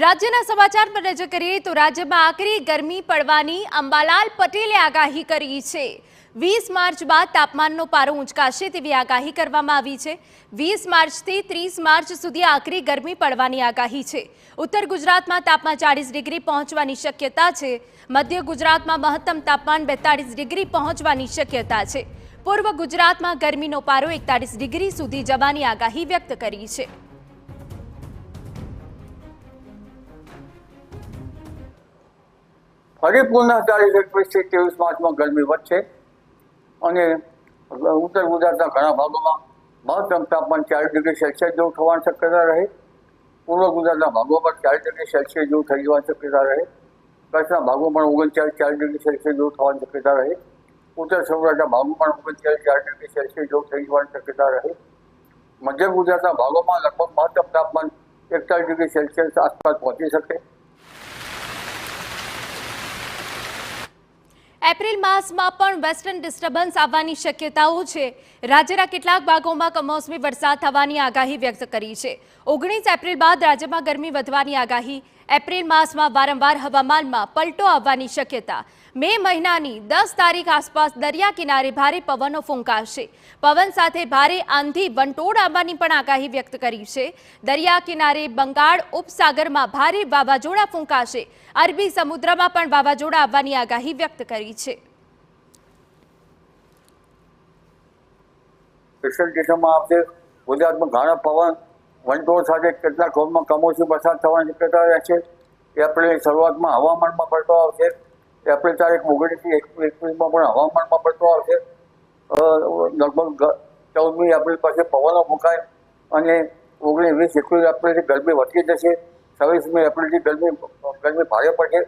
રાજ્યના સમાચાર પર નજર કરીએ તો રાજ્યમાં આકરી ગરમી પડવાની અંબાલાલ પટેલે આગાહી કરી છે। 20 માર્ચ બાદ તાપમાનનો પારો ઊંચકાશે તેવી આગાહી કરવામાં આવી છે। 20 માર્ચથી 30 માર્ચ સુધી આકરી ગરમી પડવાની આગાહી છે। ઉત્તર ગુજરાતમાં તાપમાન 40 ડિગ્રી પહોંચવાની શક્યતા છે। મધ્ય ગુજરાતમાં મહત્તમ તાપમાન 42 ડિગ્રી પહોંચવાની શક્યતા છે। પૂર્વ ગુજરાતમાં ગરમીનો પારો 41 ડિગ્રી સુધી જવાની આગાહી વ્યક્ત કરી છે। હરિપુરના 40-41 થી 23 માર્ચમાં ગરમી વધશે અને ઉત્તર ગુજરાતના ઘણા ભાગોમાં મહત્તમ તાપમાન 40 ડિગ્રી સેલ્સિયસ જેવું થવાની શક્યતા રહે। પૂર્વ ગુજરાતના ભાગોમાં 40 ડિગ્રી સેલ્સિયસ જેવું થઈ જવાની શક્યતા રહે। કચ્છના ભાગોમાં 39-40 ડિગ્રી સેલ્સિયસ જેવું થવાની શક્યતા રહે। ઉત્તર સૌરાષ્ટ્રના ભાગોમાં 39-40 ડિગ્રી સેલ્સિયસ જેવું થઈ જવાની શક્યતા રહે। મધ્ય ગુજરાતના ભાગોમાં લગભગ મહત્તમ તાપમાન 41 ડિગ્રી સેલ્સિયસ આસપાસ પહોંચી શકે। એપ્રિલ માસમાં પણ વેસ્ટર્ન ડિસ્ટર્બન્સ આવવાની શક્યતાઓ છે। રાજ્યના કેટલાક ભાગોમાં કમોસમી વરસાદ થવાની આગાહી વ્યક્ત કરી છે। 19 એપ્રિલ બાદ રાજ્યમાં ગરમી વધવાની આગાહી। એપ્રિલ માસમાં વારંવાર હવામાનમાં પલટો આવવાની શક્યતા। મે મહિનાની 10 તારીખ આસપાસ દરિયા કિનારે ભારે પવનો ફૂંકાશે। પવન સાથે ભારે આંધી વંટોળ આવવાની પણ આગાહી વ્યક્ત કરી છે। દરિયા કિનારે બંગાળ ઉપસાગરમાં ભારે વાવાઝોડા ફૂંકાશે। અરબી સમુદ્રમાં પણ વાવાઝોડા આવવાની આગાહી વ્યક્ત કરી છે। ગુજરાતમાં ઘણા પવન વંટોળ સાથે કેટલાક ભાગમાં કમોસમી વરસાદ થવાની શક્યતા રહેશે। એપ્રિલની શરૂઆતમાં હવામાનમાં પલટો આવશે। એપ્રિલ તારીખ 19 થી 21માં પણ હવામાનમાં પલટો આવશે। લગભગ 14મી એપ્રિલ પછી પવનો ફૂંકાય અને 19, 20, 21 એપ્રિલથી ગરમી વધી જશે। 26મી એપ્રિલથી ગરમી ભારે પડશે।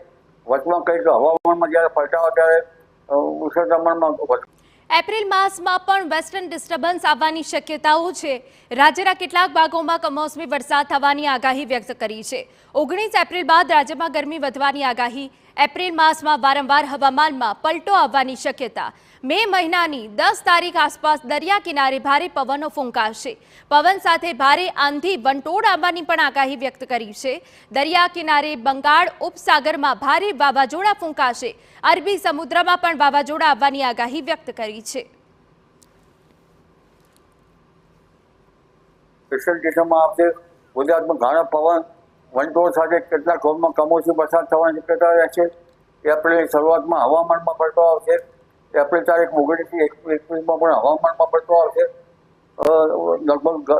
વચમાં કંઈક હવામાનમાં જ્યારે પલટાવો ત્યારે ઉષ્ણતામાનમાં એપ્રિલ માસમાં પણ વેસ્ટર્ન ડિસ્ટર્બન્સ આવવાની શક્યતાઓ છે। રાજ્યના કેટલાક ભાગોમાં કમોસમી વરસાદ થવાની આગાહી વ્યક્ત કરી છે। 19 એપ્રિલ બાદ રાજ્યમાં ગરમી વધવાની આગાહી। એપ્રિલ માસમાં વારંવાર હવામાનમાં પલટો આવવાની શક્યતા। મે મહિનાની 10 તારીખ આસપાસ દરિયા કિનારે ભારે પવનો ફૂંકાશે। પવન સાથે ભારે આંધી વંટોળ આવવાની પણ આગાહી વ્યક્ત કરી છે। દરિયા કિનારે બંગાળ ઉપસાગરમાં ભારે વાવાઝોડા ફૂંકાશે। અરબી સમુદ્રમાં પણ વાવાઝોડા આવવાની આગાહી વ્યક્ત કરી છે। ગુજરાતમાં ઘણા પવન વંટોળ સાથે કેટલાક ભાગમાં કમોસમી વરસાદ થવાની શક્યતા રહેશે। એપ્રિલની શરૂઆતમાં હવામાનમાં પલટો આવશે। એપ્રિલ તારીખ 19 થી 21માં પણ હવામાનમાં પલટો આવશે। લગભગ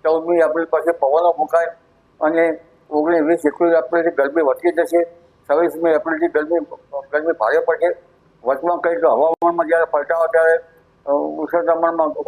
14મી એપ્રિલ પછી પવનો ફૂંકાય અને 19, 20, 21 એપ્રિલથી ગરમી વધી જશે। 26મી એપ્રિલથી ગરમી ભારે પડશે। વચમાં કંઈક હવામાનમાં જ્યારે પલટાવો ત્યારે ઉષ્ણતામાનમાં